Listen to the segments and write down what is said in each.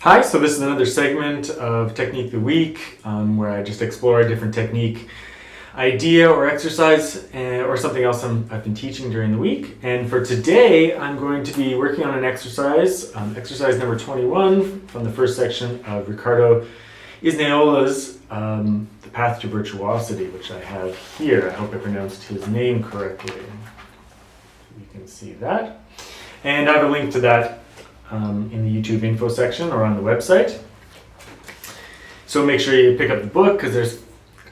Hi, so this is another segment of Technique of the Week where I just explore a different technique idea or exercise or something else I've been teaching during the week. And for today, I'm going to be working on an exercise, exercise number 21 from the first section of Ricardo Iznaola's The Path to Virtuosity, which I have here. I hope I pronounced his name correctly. You can see that. And I have a link to that in the YouTube info section or on the website. So make sure you pick up the book because there's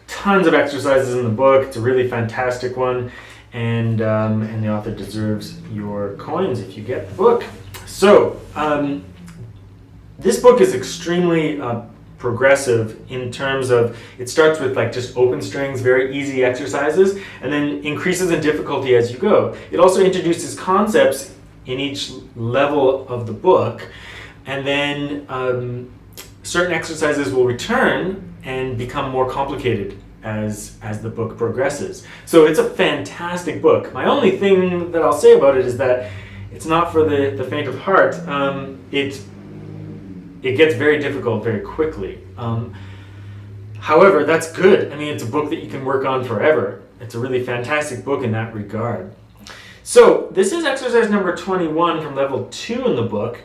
tons of exercises in the book. It's a really fantastic one, and the author deserves your coins if you get the book. So this book is extremely progressive in terms of it starts with like just open strings, very easy exercises, and then increases in difficulty as you go. It also introduces concepts in each level of the book, and then certain exercises will return and become more complicated as the book progresses. So it's a fantastic book. My only thing that I'll say about it is that it's not for the faint of heart. It gets very difficult very quickly. However, that's good. I mean, it's a book that you can work on forever. It's a really fantastic book in that regard. So this is exercise number 21 from level 2 in the book,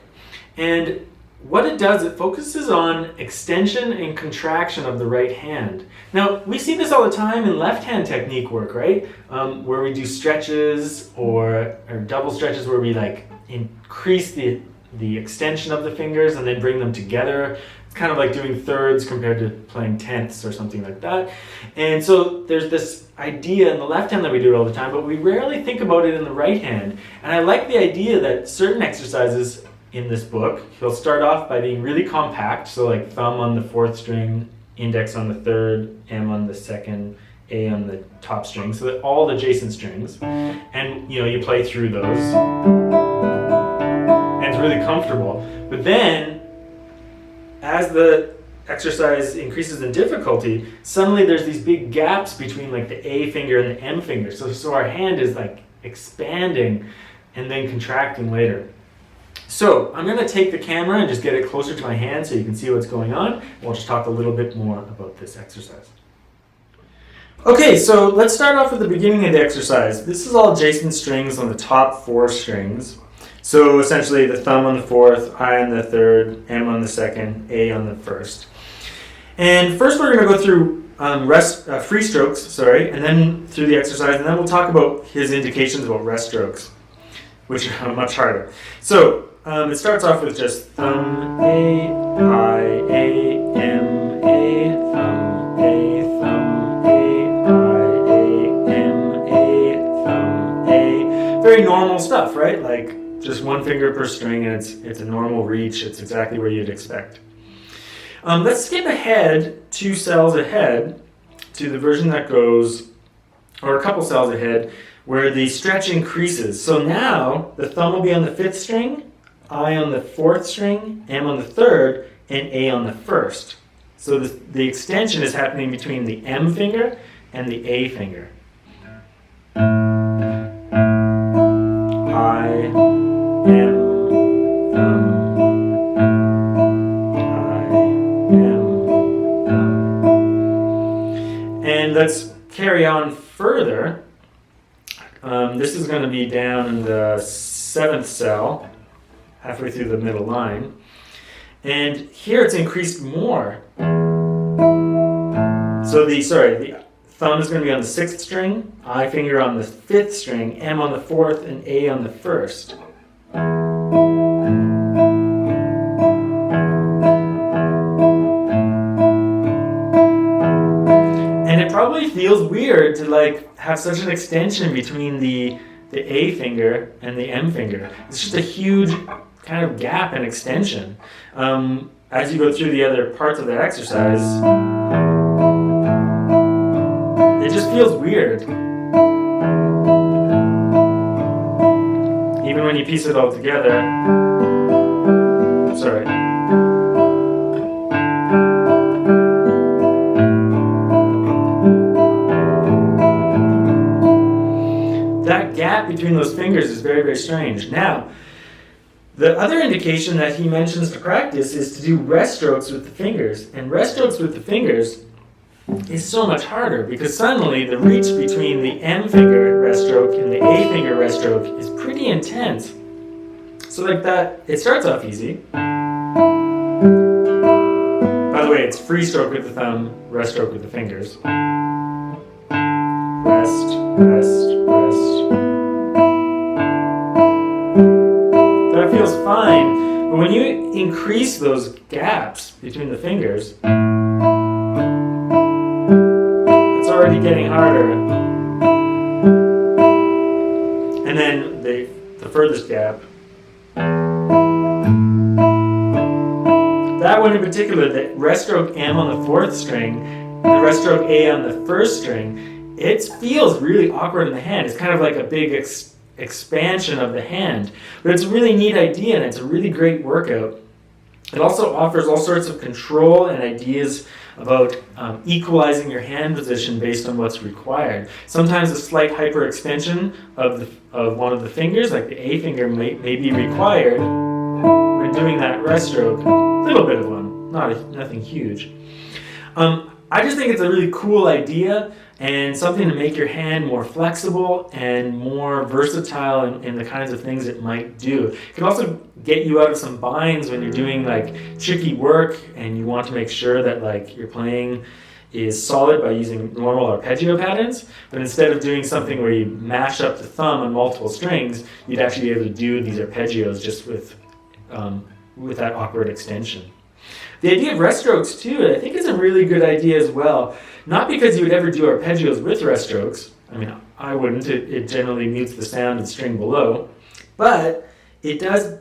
and what it does, it focuses on extension and contraction of the right hand. Now, we see this all the time in left hand technique work, right? Where we do stretches or double stretches where we like increase the extension of the fingers and then bring them together. It's kind of like doing thirds compared to playing tenths or something like that. And so there's this idea in the left hand that we do it all the time, but we rarely think about it in the right hand. And I like the idea that certain exercises in this book, he'll start off by being really compact, so like thumb on the 4th string, index on the 3rd, M on the 2nd, A on the top string, so that all the adjacent strings, and you play through those, and it's really comfortable. But then, as the exercise increases in difficulty, suddenly there's these big gaps between like the A finger and the M finger, so our hand is like expanding and then contracting later. So I'm going to take the camera and just get it closer to my hand so you can see what's going on. We'll just talk a little bit more about this exercise. Okay, so let's start off with the beginning of the exercise. This is all adjacent strings on the top 4 strings. So essentially the thumb on the 4th, I on the 3rd, M on the 2nd, A on the 1st. And first we're going to go through free strokes, and then through the exercise, and then we'll talk about his indications about rest strokes, which are much harder. So it starts off with just thumb, A, I, A, M, A, thumb, A, thumb, A, I, A, M, A, thumb, A. Very normal stuff, right? Like just one finger per string, and it's a normal reach. It's exactly where you'd expect. Let's skip ahead 2 cells ahead to the version that goes, or a couple cells ahead, where the stretch increases. So now the thumb will be on the 5th string, I on the 4th string, M on the 3rd, and A on the 1st. So the extension is happening between the M finger and the A finger. I, M, thumb, I, M, thumb. And let's carry on further. This is going to be down in the 7th cell, halfway through the middle line. And here it's increased more. So the thumb is going to be on the 6th string, I finger on the 5th string, M on the 4th, and A on the 1st. And it probably feels weird to like have such an extension between the A finger and the M finger. It's just a huge kind of gap and extension. As you go through the other parts of that exercise, it just feels weird. Even when you piece it all together. Sorry. That gap between those fingers is very, very strange. Now, The other indication that he mentions to practice is to do rest strokes with the fingers. And rest strokes with the fingers is so much harder because suddenly the reach between the M finger rest stroke and the A finger rest stroke is pretty intense. So like that, it starts off easy. By the way, it's free stroke with the thumb, rest stroke with the fingers. Rest, rest, rest. That feels fine, but when you increase those gaps between the fingers, it's already getting harder. And then the furthest gap. That one in particular, the rest stroke M on the 4th string, the rest stroke A on the 1st string, it feels really awkward in the hand. It's kind of like a big expansion of the hand. But it's a really neat idea and it's a really great workout. It also offers all sorts of control and ideas about equalizing your hand position based on what's required. Sometimes a slight hyperextension of one of the fingers, like the A finger, may be required when doing that rest stroke. A little bit of one, nothing huge. I just think it's a really cool idea and something to make your hand more flexible and more versatile in the kinds of things it might do. It can also get you out of some binds when you're doing like tricky work and you want to make sure that like your playing is solid by using normal arpeggio patterns, but instead of doing something where you mash up the thumb on multiple strings, you'd actually be able to do these arpeggios just with that awkward extension. The idea of rest strokes too, I think is a really good idea as well. Not because you would ever do arpeggios with rest strokes. I mean, I wouldn't. It generally mutes the sound of the string below. But it does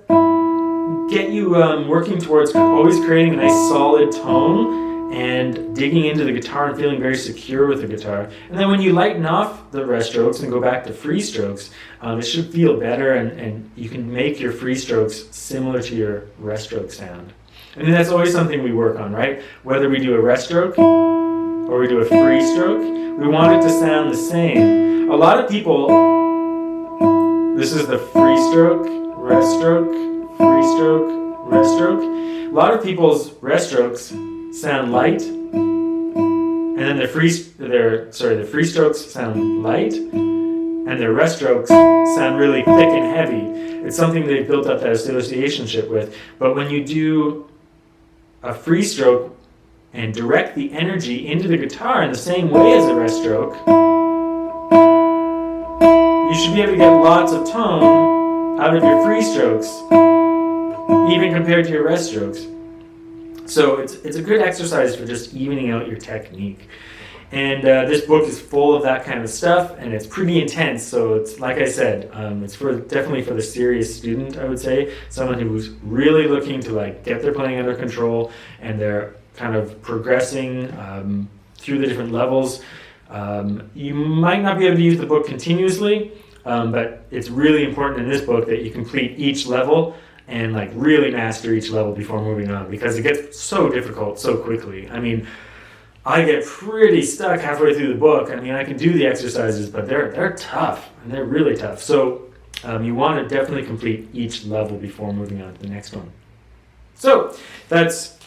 get you working towards always creating a nice solid tone and digging into the guitar and feeling very secure with the guitar. And then when you lighten off the rest strokes and go back to free strokes, it should feel better and you can make your free strokes similar to your rest stroke sound. I mean, that's always something we work on, right? Whether we do a rest stroke or we do a free stroke, we want it to sound the same. A lot of people, this is the free stroke, rest stroke, free stroke, rest stroke. A lot of people's rest strokes sound light, and then the free strokes sound light, and their rest strokes sound really thick and heavy. It's something they've built up that associationship with. But when you do a free stroke and direct the energy into the guitar in the same way as a rest stroke, you should be able to get lots of tone out of your free strokes, even compared to your rest strokes. So it's a good exercise for just evening out your technique. And this book is full of that kind of stuff, and it's pretty intense. So it's like I said, it's definitely for the serious student, I would say, someone who's really looking to like get their playing under control, and they're kind of progressing through the different levels. You might not be able to use the book continuously, but it's really important in this book that you complete each level and like really master each level before moving on, because it gets so difficult so quickly. I mean, I get pretty stuck halfway through the book. I mean, I can do the exercises, but they're tough, and they're really tough. So you want to definitely complete each level before moving on to the next one. So that's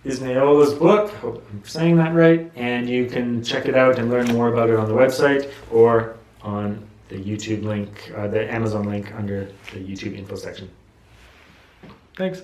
Iznaola's book. Hope I'm saying that right. And you can check it out and learn more about it on the website or on the YouTube link, the Amazon link under the YouTube info section. Thanks.